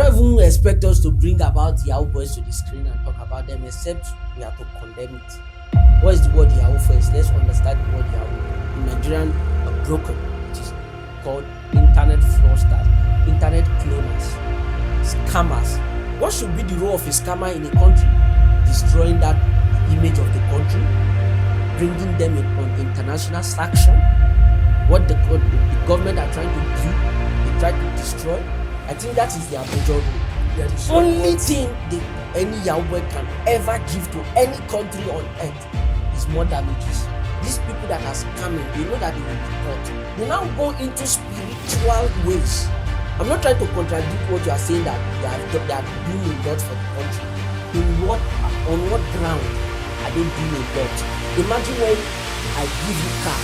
don't even expect us to bring about Yahoo boys to the screen and talk about them, except we have to condemn it. What is the word Yahoo first? Let's understand the word Yahoo. In Nigerian, a broker, it is called internet fraudsters, internet cloners, scammers. What should be the role of a scammer in a country? Destroying that image of the country, bringing them on international sanction. What the government are trying to do, they try to destroy. I think that is their major role. The only thing any Yahoo boy can ever give to any country on earth is more damages. These people that are scamming, they know that they will be caught. They now go into spiritual ways. I'm not trying to contradict what you are saying, that they are doing a lot for the country. On what ground are they doing a lot? Imagine when I give you car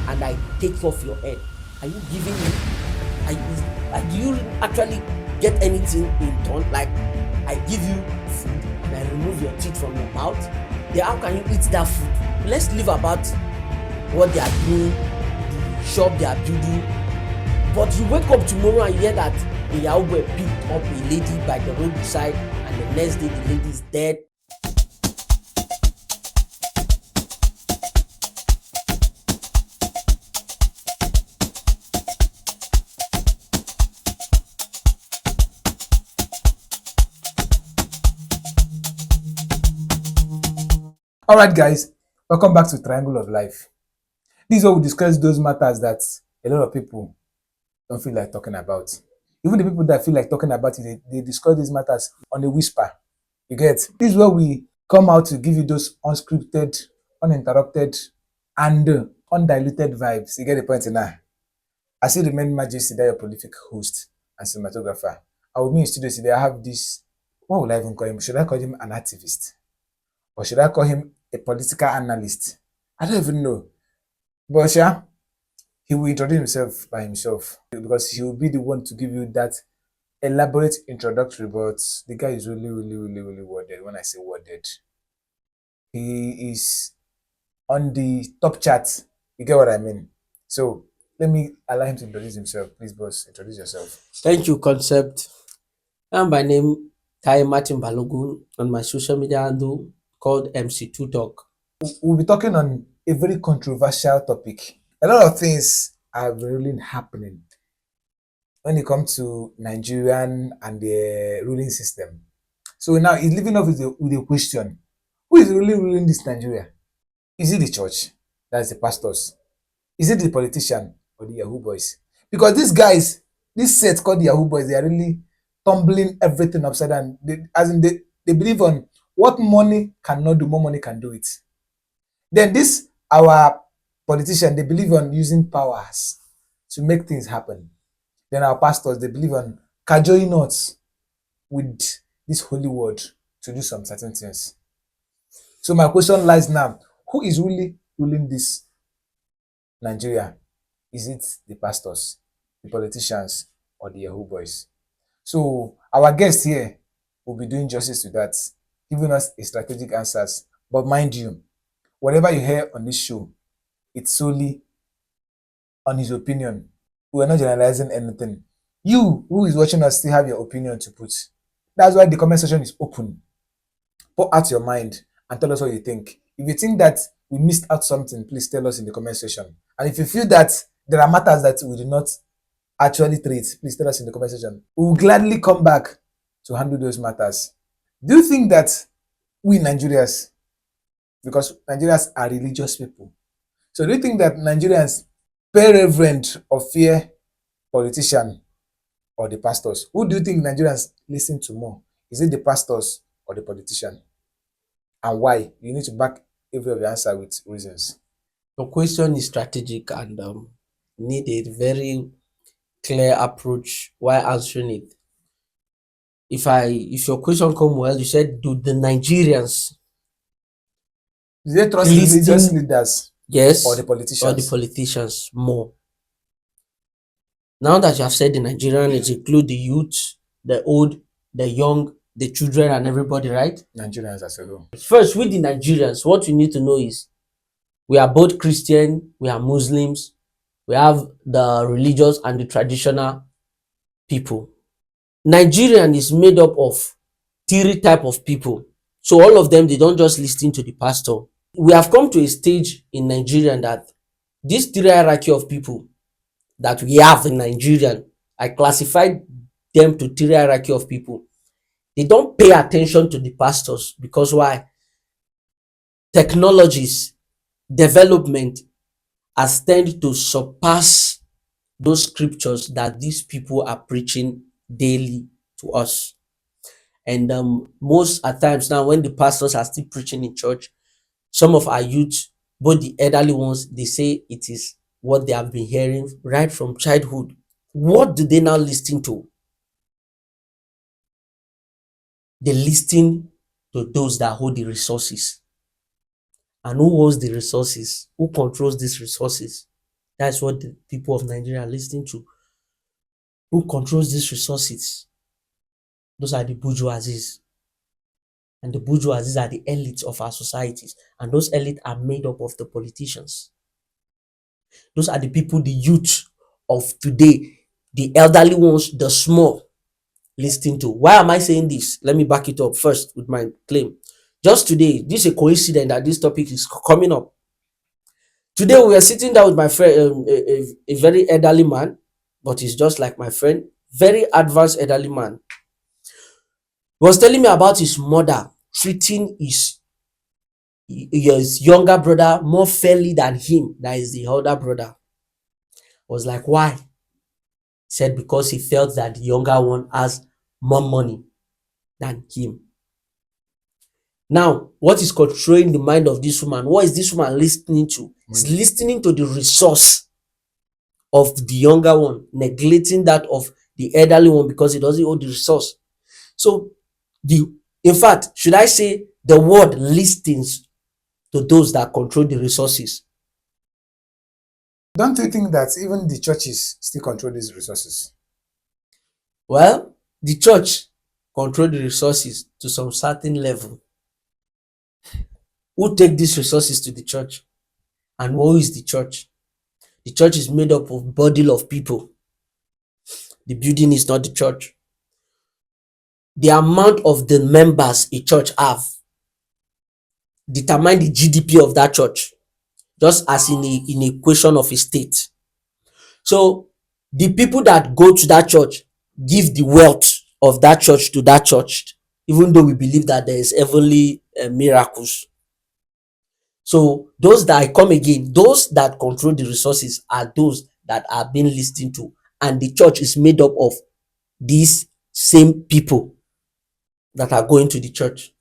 and I take off your head. Are you giving me? Do you actually get anything in turn? Like, I give you food and I remove your teeth from your mouth. Then how can you eat that food? Let's leave about what they are doing, the shop they are building. But you wake up tomorrow and you hear that a Yahoo boy picked up a lady by the roadside, and the next day the lady is dead. Alright guys, welcome back to Triangle of Life. This is where we discuss those matters that a lot of people don't feel like talking about. Even the people that feel like talking about it, they discuss these matters on a whisper. You get? This is where we come out to give you those unscripted, uninterrupted, and undiluted vibes. You get the point now? I still remain Majesty, that your prolific host and cinematographer. And with me in studio today, I have this, what will I even call him? Should I call him an activist? Or should I call him a political analyst? I don't even know. But yeah, he will introduce himself by himself because he will be the one to give you that elaborate introductory. But the guy is really worded. When I say worded, he is on the top chart. You get what I mean? So let me allow him to introduce himself. Please, boss, introduce yourself. Thank you, Concept. I'm by name Tai Martin Balogun on my social media handle called MC2 Talk. We'll be talking on a very controversial topic. A lot of things are really happening when it comes to Nigerian and the ruling system. So now he's leaving off with a question. Who is really ruling this Nigeria? Is it the church? That's the pastors. Is it the politician or the Yahoo boys? Because these guys, this set called the Yahoo boys, they are really tumbling everything upside down. They believe on what money cannot do, more money can do it. Then this, our politician, they believe on using powers to make things happen. Then our pastors, they believe on cajoling us with this holy word to do some certain things. So my question lies now, who is really ruling this Nigeria? Is it the pastors, the politicians, or the Yahoo boys? So our guest here will be doing justice to that, giving us a strategic answers. But mind you, whatever you hear on this show, it's solely on his opinion. We're not generalizing anything. You who is watching us still have your opinion to put. That's why the comment section is open. Pour out your mind and tell us what you think. If you think that we missed out something, please tell us in the comment section. And if you feel that there are matters that we did not actually treat, please tell us in the comment section. We will gladly come back to handle those matters. Do you think that we Nigerians, because Nigerians are religious people, so do you think that Nigerians pay reverend or fear politician or the pastors? Who do you think Nigerians listen to more? Is it the pastors or the politician? And why? You need to back every of your answer with reasons. Your question is strategic and need a very clear approach while answering it. If your question come well, you said, do the Nigerians Do they trust religious leaders? Yes, or the politicians? Or the politicians more. Now that you have said the Nigerians include the youth, the old, the young, the children, and everybody, right? Nigerians as a whole. First, with the Nigerians, what you need to know is we are both Christian, we are Muslims, we have the religious and the traditional people. Nigerian is made up of three type of people. So all of them, they don't just listen to the pastor. We have come to a stage in Nigeria that this three hierarchy of people that we have in Nigerian, I classified them to three hierarchy of people. They don't pay attention to the pastors because why? Technologies, development has tended to surpass those scriptures that these people are preaching daily to us. And most at times now, when the pastors are still preaching in church, some of our youth, both the elderly ones, they say it is what they have been hearing right from childhood. What do they now listen to? They listen to those that hold the resources. And who holds the resources? Who controls these resources? That's what the people of Nigeria are listening to. Who controls these resources? Those are the bourgeoisies. And the bourgeoisies are the elites of our societies. And those elites are made up of the politicians. Those are the people, the youth of today, the elderly ones, the small, listening to. Why am I saying this? Let me back it up first with my claim. Just today, this is a coincidence that this topic is coming up. Today, we were sitting down with my friend, a very elderly man, but he's just like my friend, very advanced elderly man. He was telling me about his mother treating his younger brother more fairly than him, that is the older brother. I was like, why? He said because he felt that the younger one has more money than him. Now, what is controlling the mind of this woman? What is this woman listening to? She's listening to the resource of the younger one, neglecting that of the elderly one because he doesn't hold the resource. So, in fact, should I say the word listens to those that control the resources? Don't you think that even the churches still control these resources? Well, the church control the resources to some certain level. Who take these resources to the church? And who is the church? The church is made up of body of people. The building is not the church. The amount of the members a church have determine the GDP of that church, just as in a equation of a state. So the people that go to that church give the wealth of that church to that church, even though we believe that there is heavenly miracles. So those that I come again, those that control the resources are those that are being listened to, and the church is made up of these same people that are going to the church,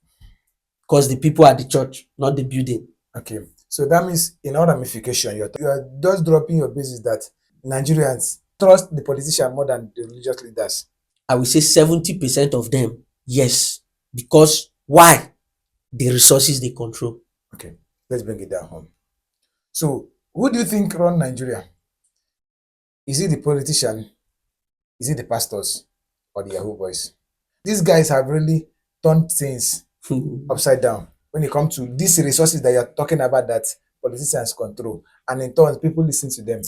because the people are the church, not the building. Okay, so that means in all ramification, you are just dropping your basis that Nigerians trust the politician more than the religious leaders. I will say 70% of them, yes. Because why? The resources they control. Okay, let's bring it down home. So, who do you think run Nigeria? Is it the politician? Is it the pastors or the Yahoo boys? These guys have really turned things upside down when it comes to these resources that you're talking about that politicians control, and in turn people listen to them.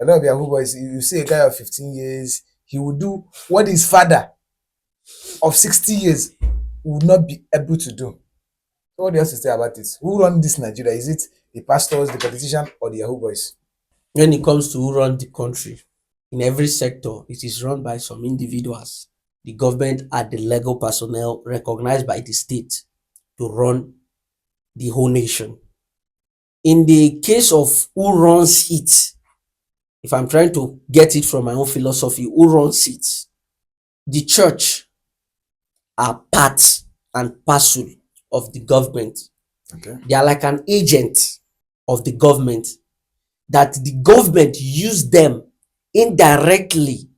A lot of Yahoo boys, you see a guy of 15 years, he will do what his father of 60 years would not be able to do. So what do you have to say about it? Who run this Nigeria? Is it the pastors, the politician, or the Yahoo boys? When it comes to who run the country, in every sector, it is run by some individuals. The government are the legal personnel recognized by the state to run the whole nation. In the case of who runs it, if I'm trying to get it from my own philosophy, who runs it? The church are part and parcel of the government. Okay. They are like an agent of the government, that the government use them indirectly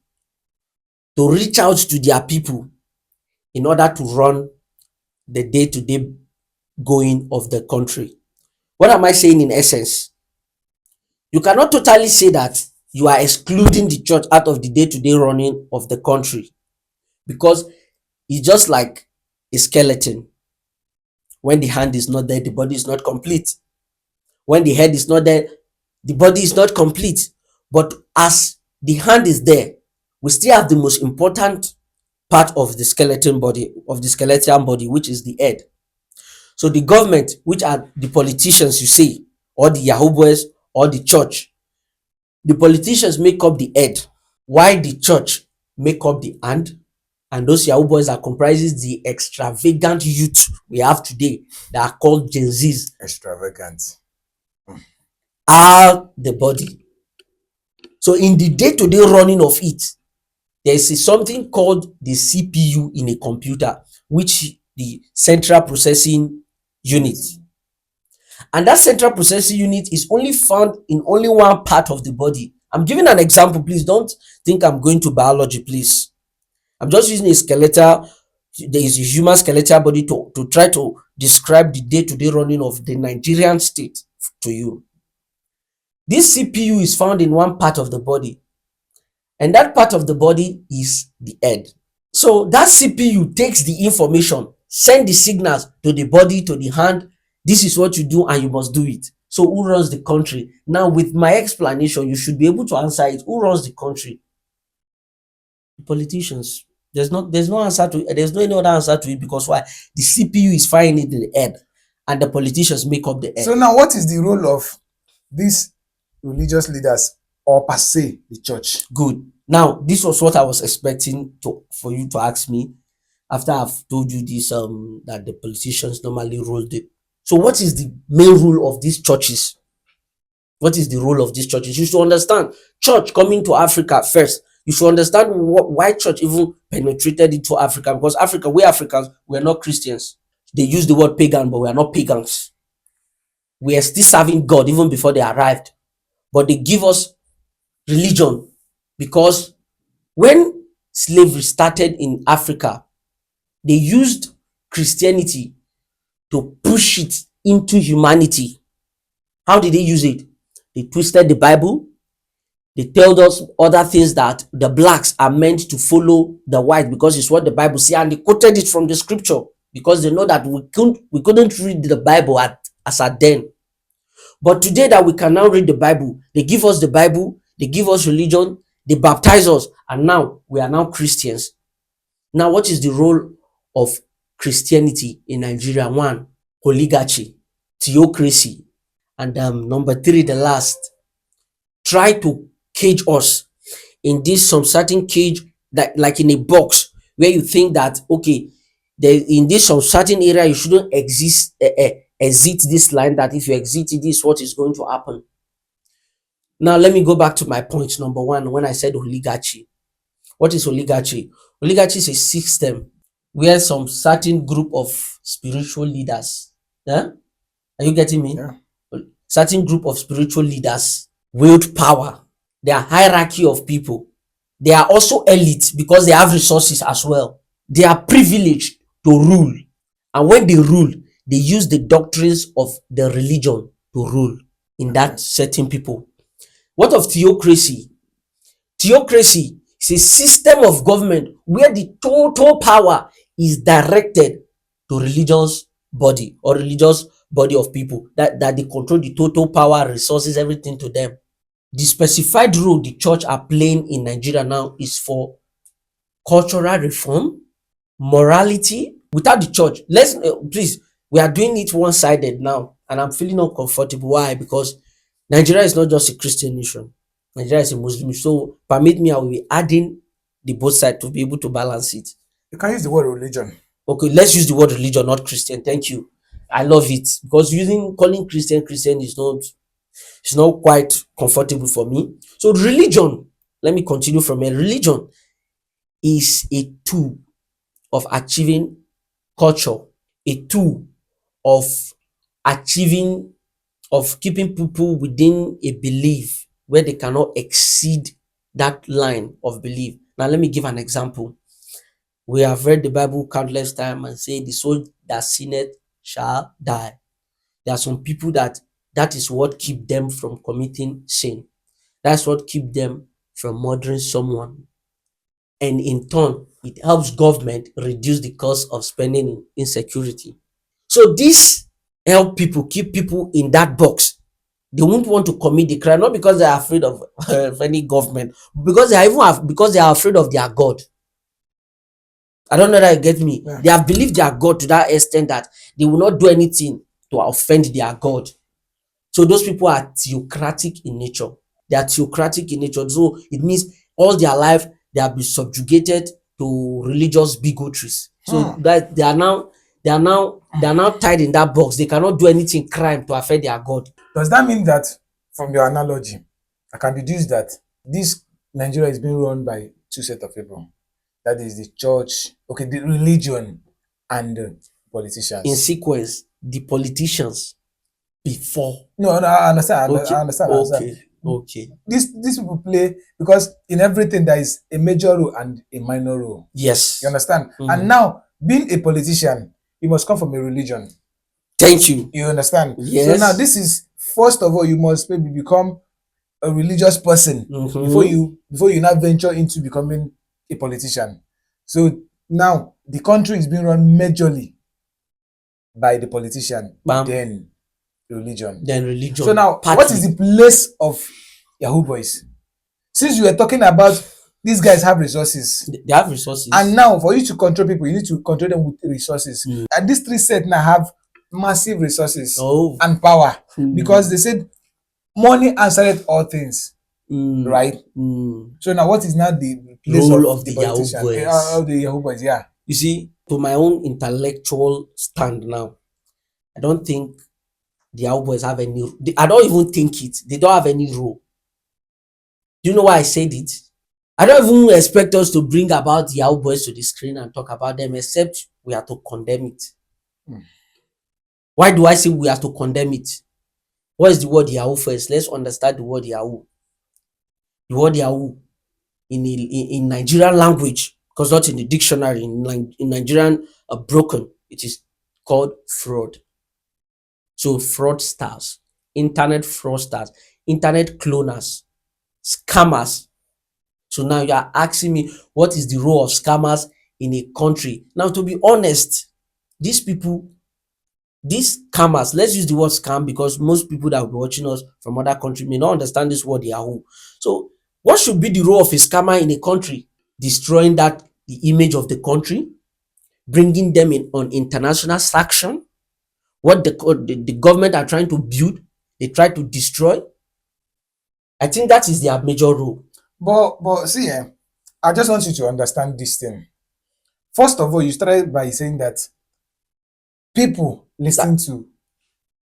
to reach out to their people in order to run the day-to-day going of the country. What am I saying in essence? You cannot totally say that you are excluding the church out of the day-to-day running of the country, because it's just like a skeleton. When the hand is not there, the body is not complete. When the head is not there, the body is not complete. But as the hand is there, we still have the most important part of the skeleton body, of the skeletal body, which is the head. So the government, which are the politicians, you see, or the Yahoo boys, or the church, the politicians make up the head, while the church make up the hand, and those Yahoo boys are comprises the extravagant youth we have today that are called Gen Zs, Extravagant. are the body. So in the day-to-day running of it, there is something called the CPU in a computer, which the central processing unit. And that central processing unit is only found in only one part of the body. I'm giving an example, please don't think I'm going to biology, please. I'm just using a skeletal, there is a human skeletal body to try to describe the day-to-day running of the Nigerian state to you. This CPU is found in one part of the body, and that part of the body is the head. So that CPU takes the information, send the signals to the body, to the hand. This is what you do and you must do it. So who runs the country? Now with my explanation, you should be able to answer it. Who runs the country? The politicians. There's no answer to it. There's no any other answer to it, because why? The CPU is firing it in the head and the politicians make up the head. So now, what is the role of these religious leaders, or per se the church? Good. Now, this was what I was expecting for you to ask me after I've told you this, that the politicians normally rule it. So what is the main rule of these churches? What is the role of these churches? You should understand, church coming to Africa first. You should understand why church even penetrated into Africa, because Africa, we Africans, we're not Christians. They use the word pagan, but we are not pagans. We are still serving God even before they arrived. But they give us religion, because when slavery started in Africa, they used Christianity to push it into humanity. How did they use it? They twisted the Bible. They told us other things, that the blacks are meant to follow the white because it's what the Bible says, and they quoted it from the scripture, because they know that we couldn't read the Bible as at then. But today that we can now read the Bible, they give us the Bible, they give us religion, they baptize us, and now we are now Christians. Now, what is the role of Christianity in Nigeria? One, oligarchy, theocracy, and number three, the last, try to cage us in this some certain cage, that like in a box, where you think that, okay, there in this some certain area you shouldn't exit this line, that if you exit it, this is what is going to happen. Now let me go back to my point number one, when I said oligarchy. What is oligarchy? Oligarchy is a system where some certain group of spiritual leaders, yeah? Are you getting me? Yeah. Certain group of spiritual leaders wield power. They are hierarchy of people. They are also elite because they have resources as well. They are privileged to rule. And when they rule, they use the doctrines of the religion to rule in that certain people. What of theocracy? Theocracy is a system of government where the total power is directed to religious body, or religious body of people, that they control the total power, resources, everything to them. The specified role the church are playing in Nigeria now is for cultural reform, morality. Without the church, let's please, we are doing it one-sided now, and I'm feeling uncomfortable. Why? Because Nigeria is not just a Christian nation. Nigeria is a Muslim. So permit me, I will be adding the both sides to be able to balance it. You can use the word religion. Okay, let's use the word religion, not Christian. Thank you. I love it, because calling Christian is not quite comfortable for me. So religion, let me continue from here. Religion is a tool of achieving culture, a tool of achieving, of keeping people within a belief where they cannot exceed that line of belief. Now, let me give an example. We have read the Bible countless times and say, the soul that sinneth shall die. There are some people that is what keep them from committing sin. That's what keep them from murdering someone. And in turn, it helps government reduce the cost of spending in insecurity. So this help people, keep people in that box. They won't want to commit the crime, not because they are afraid of any government, because they are afraid of their God. I don't know that you get me. Yeah. They have believed their God to that extent that they will not do anything to offend their God. So those people are theocratic in nature. They are theocratic in nature. So it means all their life they have been subjugated to religious bigotries. So Hmm. that they are now tied in that box. They cannot do anything crime to offend their God. Does that mean that, from your analogy, I can deduce that this Nigeria is being run by two set of people? That is the church, okay, the religion, and the In politicians. sequence, the politicians before. No, no, I understand. I Okay, understand. I understand. okay, okay. These people play because in everything there is a major role and a minor role. You Yes. understand? And Mhm. now, being a politician, you must come from a religion. Thank you. You understand? So now, Yes. this is, first of all, you must maybe become a religious person before Mm-hmm. you now venture into becoming a politician. So now the country is being run majorly by the politician, Bam. then religion. Then So religion, now, what is partly. the place of Yahoo Boys? Since you were talking about these guys have resources, They have and resources. now for you to control people, you need to control them with resources. Mm. And these three sets now have massive resources Oh. and power, because Mm. they said money answered all things, Mm. right? Mm. So now, what is now the place Role of of the the Yahoo politician, boys. of the Yahoo Boys? Yeah. You see, to my own intellectual stand now, I don't think the Yahoo boys have any. I don't even think it. They don't have any role. Do you know why I said it? I don't even expect us to bring about the Yahoo boys to the screen and talk about them, except we have to condemn it. Hmm. Why do I say we have to condemn it? What is the word Yahoo first? Let's understand the word Yahoo. The word Yahoo in Nigerian language, because not in the dictionary, in Nigerian broken, it is called fraud. So fraudsters, internet fraudsters, internet cloners, scammers. So now you are asking me what is the role of scammers in a country? Now, to be honest, these people, these scammers, let's use the word scam because most people that will be watching us from other countries may not understand this word Yahoo. So, what should be the role of a scammer in a country? Destroying that the image of the country, bringing them in on international sanction. What the government are trying to build, they try to destroy. I think that is their major role. But see, I just want you to understand this thing. First of all, you started by saying that people That listen to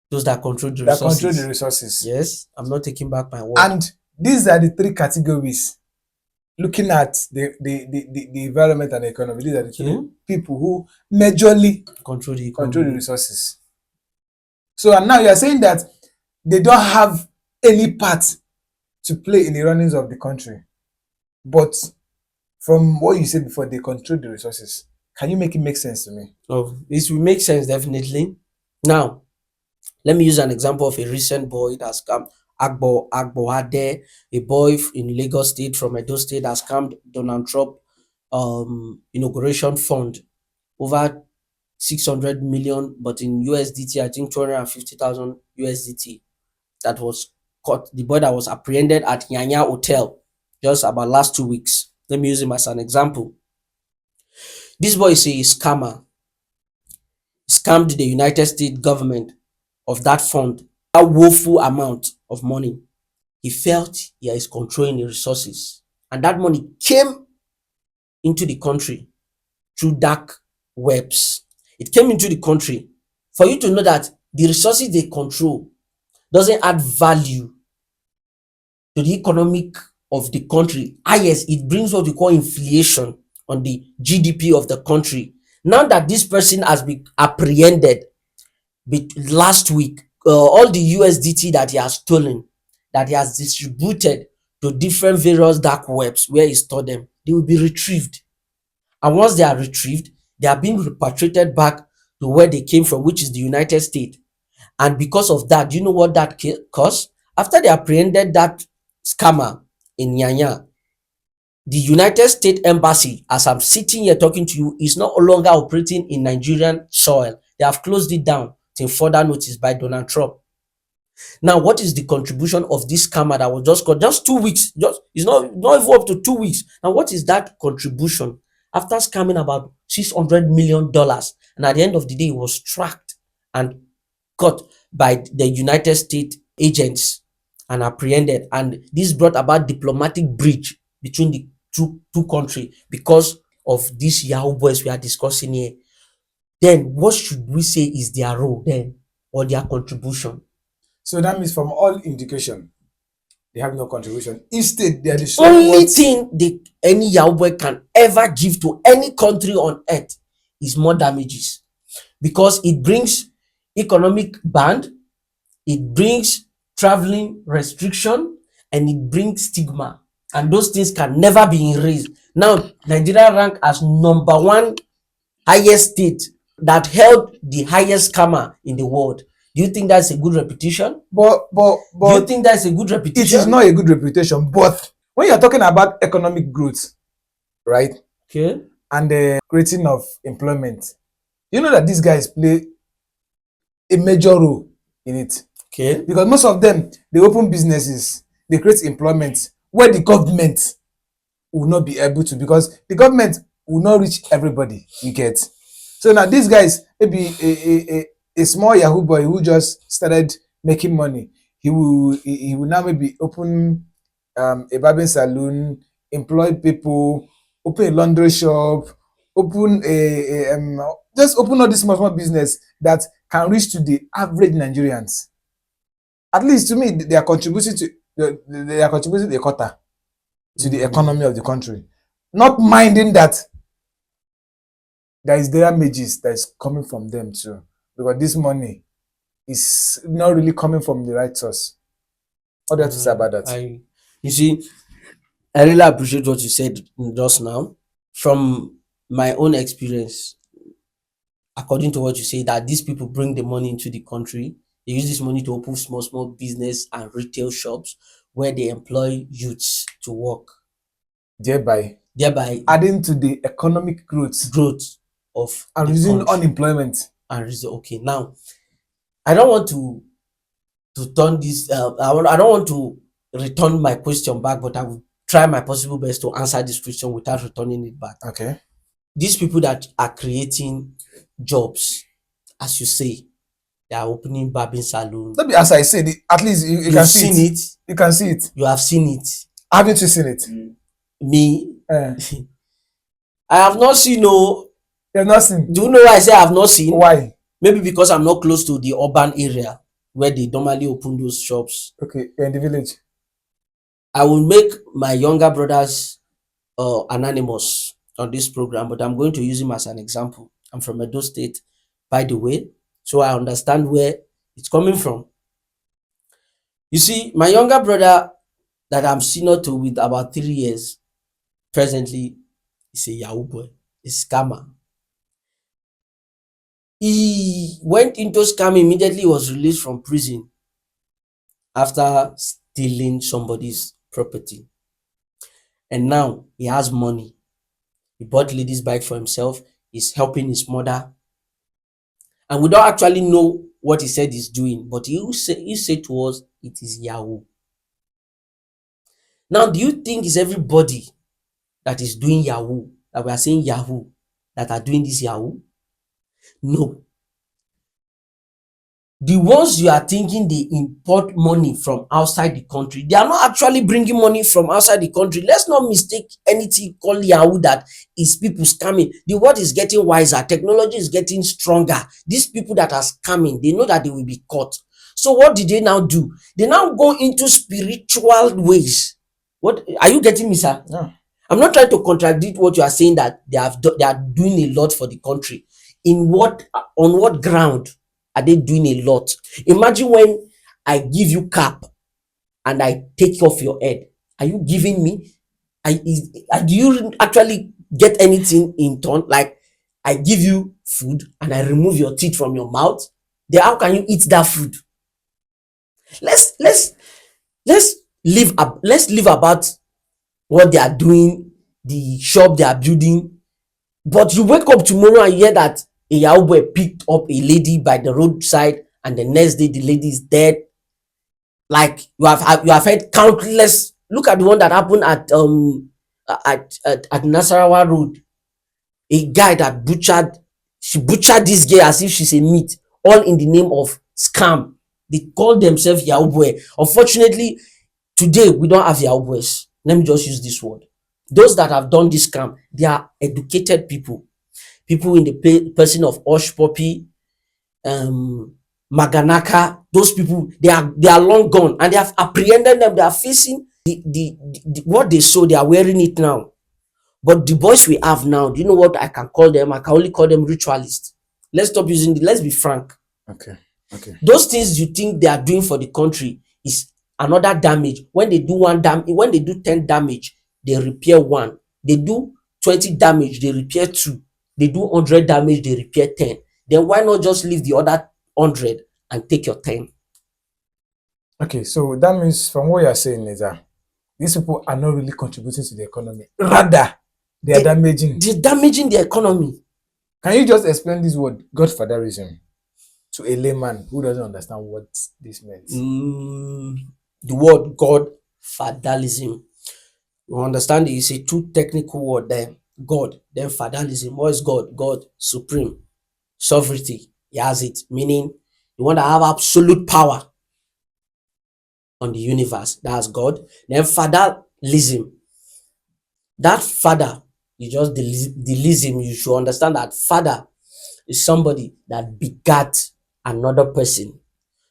those that control the that control the resources. resources. Yes, I'm not taking back my word. And these are the three categories. Looking at the environment and the economy, these are the Okay, three people who majorly control the control the economy. resources. So, and now you are saying that they don't have any part to play in the runnings of the country. But from what you said before, they control the resources. Can you make it make sense to me? Oh, this will make sense definitely. Now, let me use an example of a recent boy that's scammed Agbo Ade, a boy in Lagos State from Edo State that scammed Donald Trump inauguration fund over 600 million, but in USDT, I think 250,000 USDT. That was caught. The boy that was apprehended at Nyanya Hotel just about last 2 weeks. Let me use him as an example. This boy is a scammer. He scammed the United States government of that fund, a woeful amount of money. He felt he is controlling the resources, and that money came into the country through dark webs. It came into the country. For you to know that the resources they control doesn't add value to the economic of the country. Yes, it brings what we call inflation on the GDP of the country. Now that this person has been apprehended last week, all the USDT that he has stolen, that he has distributed to different various dark webs where he stored them, they will be retrieved. And once they are retrieved, they are being repatriated back to where they came from, which is the United States. And because of that, do you know what that caused? After they apprehended that scammer in Nyanya, the United States Embassy, as I'm sitting here talking to you, is no longer operating in Nigerian soil. They have closed it down till further notice by Donald Trump. Now, what is the contribution of this scammer that was just caught just 2 weeks? Just it's not even up to 2 weeks. Now, what is that contribution? after scamming about $600 million, and at the end of the day, he was tracked and caught by the United States agents and apprehended. And this brought about diplomatic breach between the two countries because of these Yahoo boys we are discussing here. Then what should we say is their role then, or their contribution? So that means from all indication, they have no contribution. Instead, they are the Only support. thing any Yahoo boy can ever give to any country on earth is more damages, because it brings economic ban, it brings traveling restriction, and it brings stigma, and those things can never be erased. Now Nigeria rank as number one highest state that held the highest scammer in the world. Do you think that's a good reputation? But Do you think that's a good it is reputation? not a good reputation. But when you're talking about economic growth, right, Okay. and the creating of employment, you know that these guys play a major role in it, Okay. because most of them, they open businesses, they create employment where the government will not be able to, because the government will not reach everybody. You get? So now these guys, maybe a small Yahoo boy who just started making money, he will now maybe open a barbering salon, employ people, open a laundry shop, open just open all this small business that can reach to the average Nigerians. At least to me, they are contributing to they are contributing a quarter to the economy of the country, not minding that there is damages that is coming from them too, because this money is not really coming from the right source. What do you have to say about that? You see, I really appreciate what you said just now. From my own experience, according to what you say, that these people bring the money into the country, they use this money to open small business and retail shops where they employ youths to work, Thereby thereby adding to the economic growth growth of and the reducing country. unemployment. And okay, now I don't want to turn this. I don't want to return my question back, but I will try my possible best to answer this question without returning it back. Okay. These people that are creating jobs, as you say, they are opening barbing salon. Let me, as I said, at least you can You've see seen it. it. You can see it. You have seen it. Haven't you seen it? Me, Eh. I have not seen. No, You have not seen. do you know why I say I have not seen? Why? Maybe because I'm not close to the urban area where they normally open those shops. Okay, you're in the village. I will make my younger brothers anonymous on this program, but I'm going to use him as an example. I'm from Edo State, by the way, so I understand where it's coming from. You see, my younger brother that I'm senior to with about 3 years presently is a Yahoo boy, a scammer. He went into scam immediately, was released from prison after stealing somebody's property. And now he has money. He bought ladies' bike for himself. He's helping his mother. And we don't actually know what he said he's doing, but he said to us it is Yahoo. Now, do you think it's everybody that is doing Yahoo, that we are saying Yahoo, that are doing this Yahoo? No. The ones you are thinking they import money from outside the country, they are not actually bringing money from outside the country. Let's not mistake anything called Yahoo that is people scamming. The world is getting wiser, technology is getting stronger. These people that are scamming, they know that they will be caught. So what did they now do? They now go into spiritual ways. What are you getting me, sir? Yeah. I'm not trying to contradict what you are saying, that they are doing a lot for the country. On what ground are they doing a lot? Imagine when I give you cap and I take off your head. Are you giving me? Do you actually get anything in turn? Like, I give you food and I remove your teeth from your mouth. Then how can you eat that food? Let's live about what they are doing, the shop they are building. But you wake up tomorrow and hear that a Yahoo boy picked up a lady by the roadside, and the next day the lady is dead. Like, you have heard countless. Look at the one that happened at Nasarawa Road. A guy that she butchered this girl as if she's a meat, all in the name of scam. They call themselves Yahoo boy. Unfortunately, today we don't have Yahoo boys. Let me just use this word. Those that have done this scam, they are educated people. People in the person of Osh Poppy, Maganaka, those people, they are long gone, and they have apprehended them. They are facing what they saw, they are wearing it now. But the boys we have now, do you know what I can call them? I can only call them ritualists. Let's stop using let's be frank. Okay. Okay. Those things you think they are doing for the country is another damage. When they do when they do 10 damage, they repair one. They do 20 damage, they repair two. They do 100 damage, they repair 10. Then why not just leave the other 100 and take your 10? Okay. So that means from what you're saying is that these people are not really contributing to the economy. Rather, they are damaging. They're damaging the economy. Can you just explain this word, godfatherism, to a layman who doesn't understand what this means? The word God, fatalism. You understand it's a too technical word there. God, then fatalism. What is God? God, supreme, sovereignty. He has it, meaning the one that have absolute power on the universe. That's God. Then fatalism. That father, you just delism. You should understand that father is somebody that begat another person.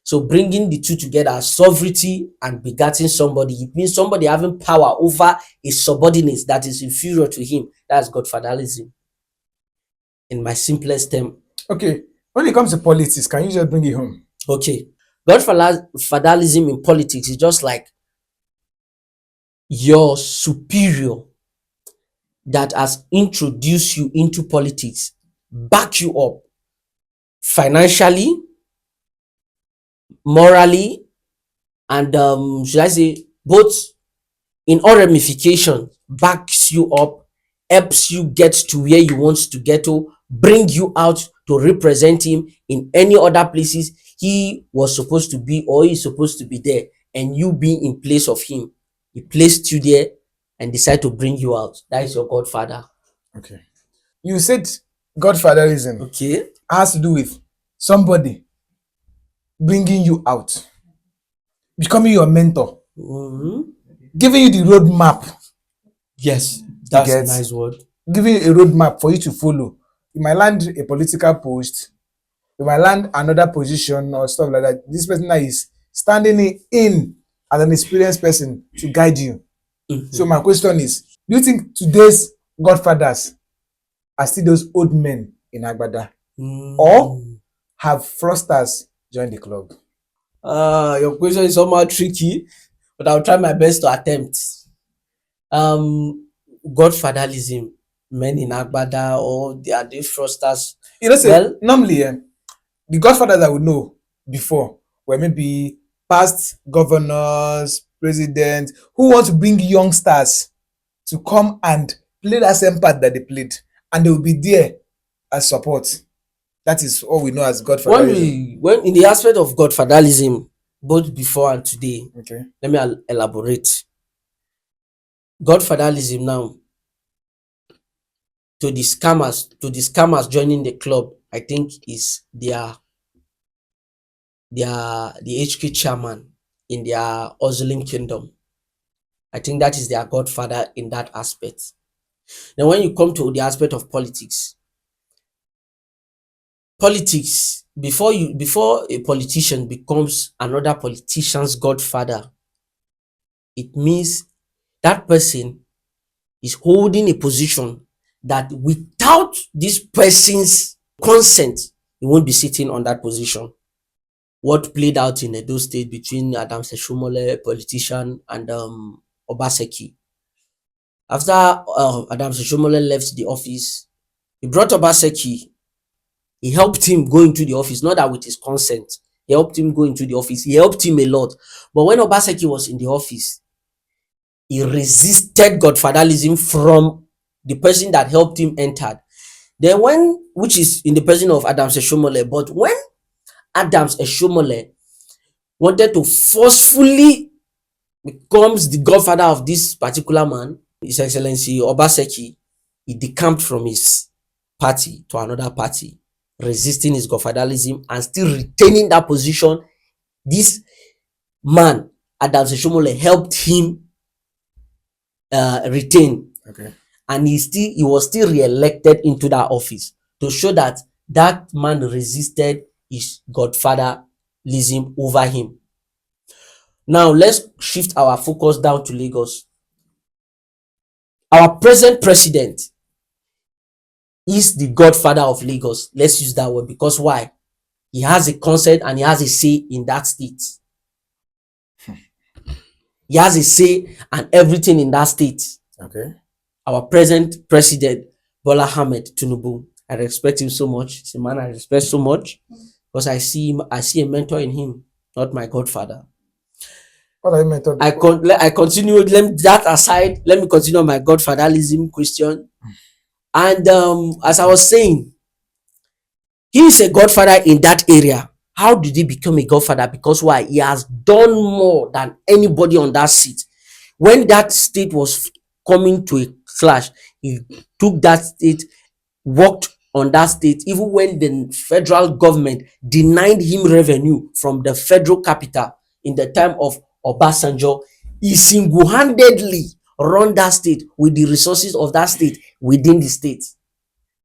So bringing the two together, sovereignty and begatting somebody, it means somebody having power over a subordinate that is inferior to him. That's godfatherism in my simplest term. Okay. When it comes to politics, can you just bring it home? Okay. Godfatherism in politics is just like your superior that has introduced you into politics, back you up financially, morally, and should I say both in all ramifications, backs you up, helps you get to where you want to get to, bring you out to represent him in any other places he was supposed to be or he's supposed to be there, and you being in place of him. He placed you there and decide to bring you out. That is your godfather. Okay. You said godfatherism Okay. has to do with somebody bringing you out, becoming your mentor, giving you the roadmap. Yes, You that's a get nice word. giving you a roadmap for you to follow. You might land a political post, you might land another position or stuff like that. This person that is standing in as an experienced person to guide you. So my question is, do you think today's godfathers are still those old men in Agbada, or have fraudsters joined the club? Your question is somehow tricky, but I'll try my best to attempt. Godfatherism, men in Agbada, or are they fraudsters? You know, say Well, normally the godfathers I would know before were maybe past governors, presidents who want to bring youngsters to come and play that same part that they played, and they will be there as support. That is all we know as godfatherism. when in the aspect of godfatherism, both before and today, Okay. let me elaborate. Godfatherism now, to the scammers joining the club, I think is the HK chairman in their hustling kingdom. I think that is their godfather in that aspect. Then when you come to the aspect of politics, before a politician becomes another politician's godfather, it means that person is holding a position that without this person's consent, he won't be sitting on that position. What played out in Edo State between Adams Eshomole, politician, and Obaseki. After Adams Eshomole left the office, he brought Obaseki. He helped him go into the office, not that with his consent. He helped him go into the office. He helped him a lot. But when Obaseki was in the office, he resisted godfatherism from the person that helped him entered. Then which is in the person of Adams Eshomole, but when Adams Eshomole wanted to forcefully becomes the godfather of this particular man, His Excellency Obaseki, he decamped from his party to another party, resisting his godfatherism and still retaining that position. This man, Adams Oshomole, helped him retain, Okay. and he was still re-elected into that office to show that that man resisted his godfatherism over him. Now let's shift our focus down to Lagos. Our present president is the godfather of Lagos. Let's use that word because why? He has a consent and he has a say in that state. He has a say and everything in that state. Okay. Our present president, Bola Ahmed Tinubu, I respect him so much. He's a man I respect so much because I see a mentor in him, not my godfather. What are you mentored? I continue. That aside, let me continue my godfatherism question. And as I was saying, he is a godfather in that area. How did he become a godfather? Because why? He has done more than anybody on that seat. When that state was coming to a clash, he took that state, worked on that state, even when the federal government denied him revenue from the federal capital in the time of Obasanjo. He single-handedly run that state with the resources of that state within the state.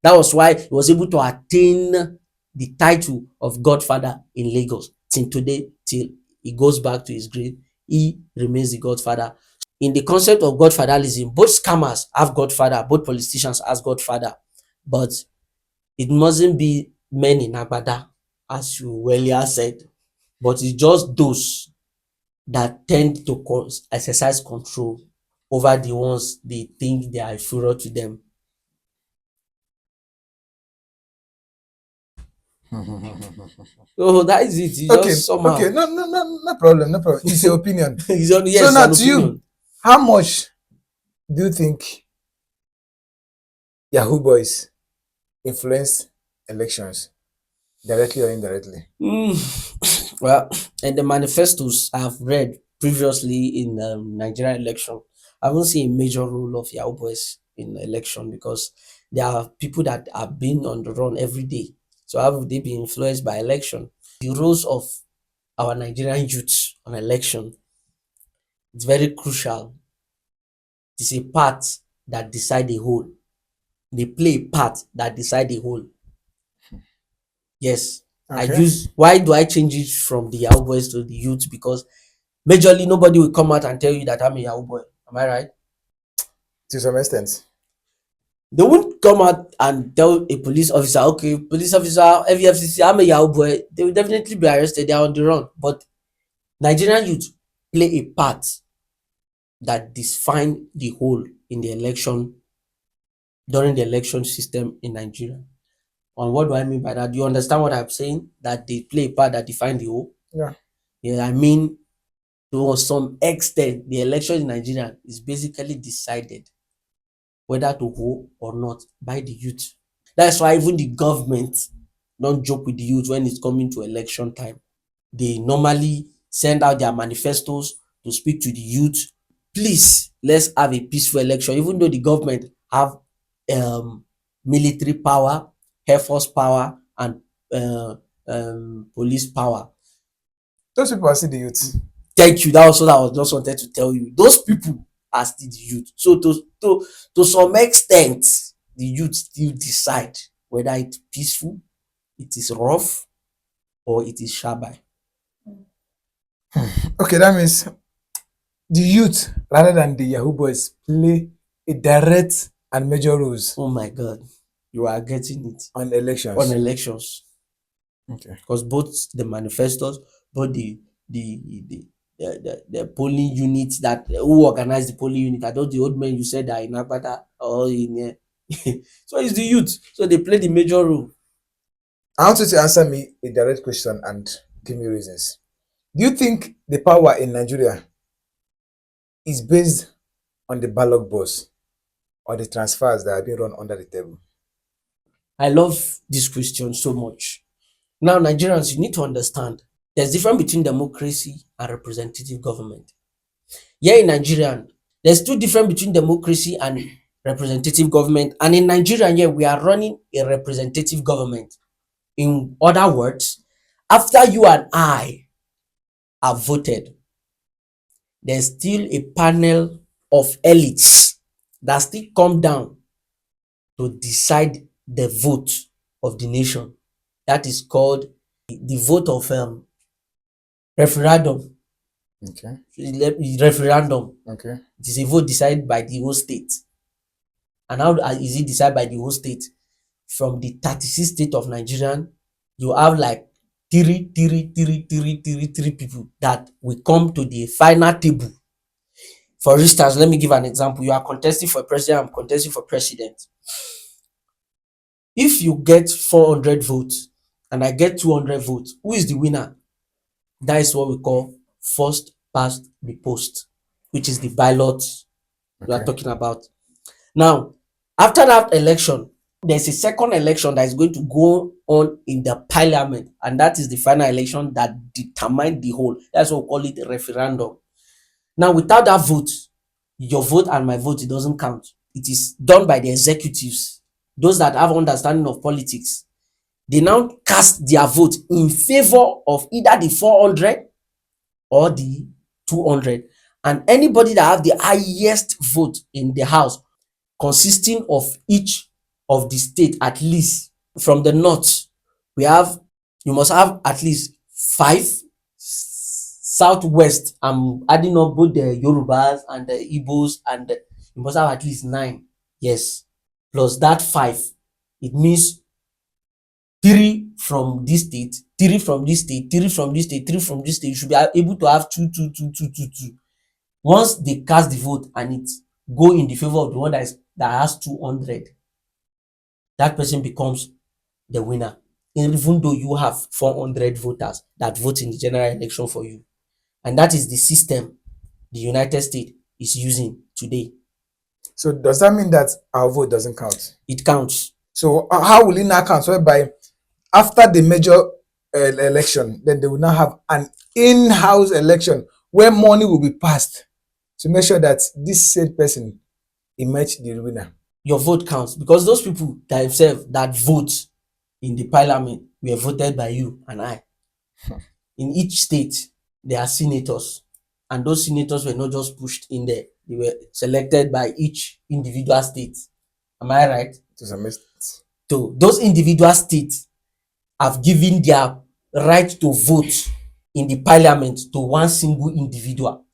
That was why he was able to attain the title of Godfather in Lagos. Till today, till he goes back to his grave, he remains the Godfather. In the concept of godfatherism, both scammers have Godfather, both politicians have Godfather, but it mustn't be men in Agbada, as you earlier said, but it's just those that tend to exercise control over the ones they think they are inferior to them. So that is it. It's Okay. just somehow. Okay. No problem. No problem. It's your opinion. Yes, So now an to you, opinion. how much do you think Yahoo boys influence elections, directly or indirectly? Well, and the manifestos I've read previously in Nigerian election, I haven't seen a major role of Yahoo boys in election because there are people that have been on the run every day. So how would they be influenced by election? The roles of our Nigerian youth on election, it's very crucial. It's a part that decide the whole. They play a part that decide the whole. Yes. Okay. Why do I change it from the Yahoo boys to the youth? Because majorly nobody will come out and tell you that I'm a Yahoo boy. Am I right? To some extent. They won't come out and tell a police officer, okay, police officer, FFCC, I'm a Yahoo boy. They will definitely be arrested. They are on the run. But Nigerian youth play a part that define the whole in the election, during the election system in Nigeria. And what do I mean by that? Do you understand what I'm saying? That they play a part that define the whole? Yeah. Yeah, I mean, to some extent, the election in Nigeria is basically decided whether to hold or not by the youth. That's why even the government don't joke with the youth when it's coming to election time. They normally send out their manifestos to speak to the youth. Please, let's have a peaceful election. Even though the government have military power, air force power, and uh, police power. Those people are still the youth. Thank you. That was what I was just wanted to tell you. Those people are still the youth. So to some extent, the youth still decide whether it's peaceful, it is rough, or it is shabby. Okay, that means the youth, rather than the Yahoo boys, play a direct and major roles Oh my God, you are getting it on elections. on elections Okay. because both the manifestos, both the polling units that who organize the polling unit, are those the old men you said are in Agbada or in so it's the youth. So they play the major role. I want you to answer me a direct question and give me reasons. Do you think the power in Nigeria is based on the ballot box or the transfers that are being run under the table? I love this question so much. Now, Nigerians, you need to understand there's difference between democracy and representative government. Here in Nigeria, there's two difference between democracy and representative government. And in Nigeria here, we are running a representative government. In other words, after you and I have voted, there's still a panel of elites that still come down to decide the vote of the nation. That is called the vote of referendum. Okay. Referendum. Okay. It is a vote decided by the whole state. And how is it decided by the whole state? From the 36 states of Nigeria, you have like three people that will come to the final table. For instance, let me give an example. You are contesting for president, I'm contesting for president. If you get 400 votes and I get 200 votes, who is the winner? That is what we call first past the post, which is the ballot we are Okay. talking about. Now, after that election, there's a second election that is going to go on in the parliament, and that is the final election that determines the whole. That's what we call it a referendum. Now, without that vote, your vote and my vote, it doesn't count. It is done by the executives, those that have understanding of politics. They now cast their vote in favor of either the 400 or the 200. And anybody that have the highest vote in the house, consisting of each of the state, at least from the north, we have, you must have at least 5. Southwest, I'm adding up both the Yorubas and the Igbos, and you must have at least 9. Yes, plus that 5, it means 3 from this state, 3 from this state, 3 from this state, 3 from this state. You should be able to have 2, 2, 2, 2, 2, 2. Once they cast the vote and it go in the favor of the one that has 200, that person becomes the winner, even though you have 400 voters that vote in the general election for you. And that is the system the United States is using today. So does that mean that our vote doesn't count? It counts. So how will it now count? Whereby after the major election, then they will now have an in-house election where money will be passed to make sure that this said person emerged the winner. Your vote counts because those people themselves that vote in the parliament were voted by you and I. In each state, there are senators, and those senators were not just pushed in there. They were selected by each individual state. Am I right? To some extent. So those individual states have given their right to vote in the parliament to one single individual.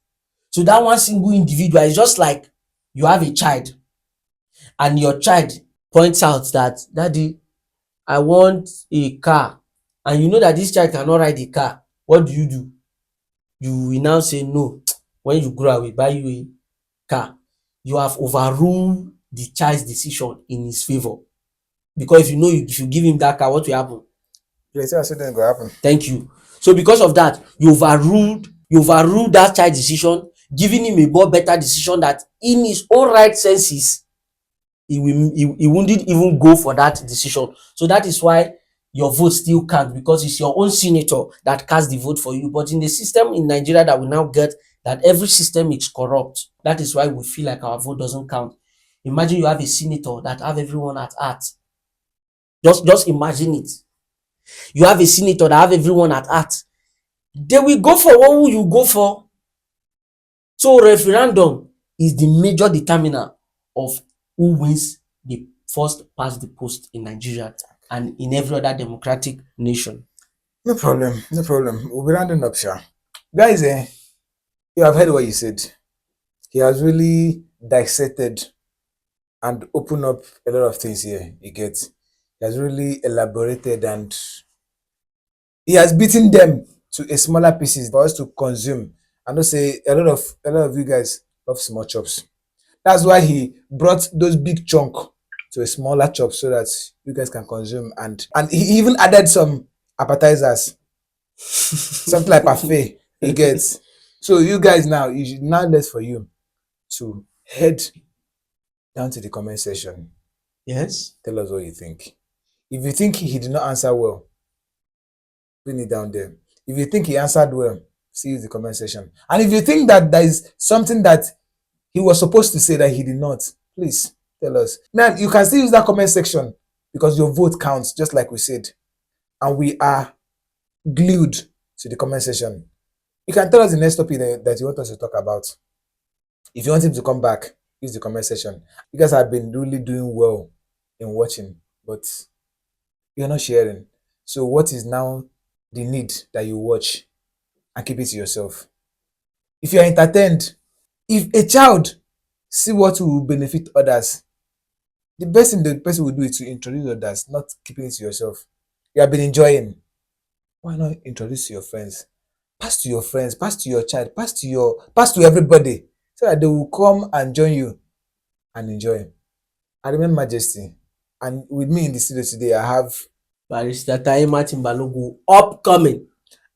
So that one single individual is just like you have a child and your child points out that, Daddy, I want a car. And you know that this child cannot ride a car. What do? You will now say, no, when you grow, I will buy you a car. You have overruled the child's decision in his favor. Because if you know, if you give him that car, what will happen? Yes, I said that will happen. Thank you. So because of that, you overruled that child's decision, giving him a more better decision that in his own right senses, he wouldn't even go for that decision. So that is why your vote still counts, because it's your own senator that cast the vote for you. But in the system in Nigeria that we now get, that every system is corrupt. That is why we feel like our vote doesn't count. Imagine you have a senator that have everyone at heart. Just imagine it. You have a senator that have everyone at heart. They will go for what will you go for. So referendum is the major determiner of who wins the first past the post in Nigeria and in every other democratic nation. No problem. No problem. We'll be rounding up, sure. Guys, you have heard what you said. He has really dissected and opened up a lot of things here. You get. He has really elaborated and he has beaten them to a smaller pieces for us to consume. I know say a lot of you guys love small chops. That's why he brought those big chunk to a smaller chop so that you guys can consume, and he even added some appetizers, something like parfait. He gets. So you guys now, you should now left for you to head down to the comment section. Yes. Tell us what you think. If you think he did not answer well, pin it down there. If you think he answered well, see the comment section. And if you think that there is something that he was supposed to say that he did not, please Tell us. Now you can still use that comment section because your vote counts, just like we said. And we are glued to the comment section. You can tell us the next topic that you want us to talk about. If you want him to come back, use the comment section. You guys have been really doing well in watching, but you're not sharing. So what is now the need that you watch and keep it to yourself? If you're entertained, if a child see what will benefit others, the best thing the person will do is to introduce others, not keeping it to yourself. You have been enjoying. Why not introduce to your friends? Pass to your friends, pass to your child, pass to everybody, so that they will come and join you and enjoy. I remember Majesty. And with me in the studio today, I have Barrister Taye Martin Balogun, upcoming,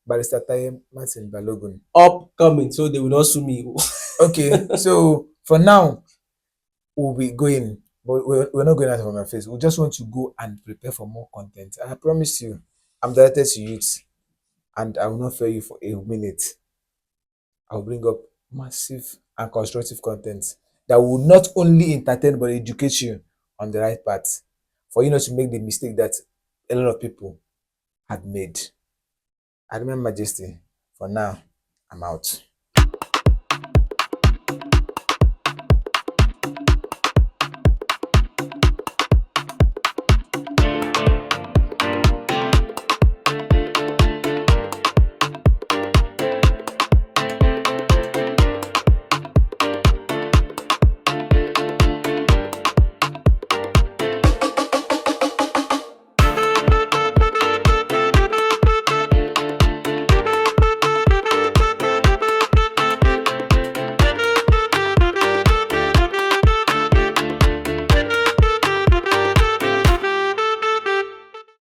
Barrister Taye Martin Balogun. upcoming, so they will not sue me. Okay, so for now, we'll be going, but we're not going out of my face. We just want to go and prepare for more content. And I promise you, I'm directed to youth, and I will not fail you for a minute. I'll bring up massive and constructive content that will not only entertain but educate you on the right path, for you not to make the mistake that a lot of people had made. I remember Majesty. For now, I'm out.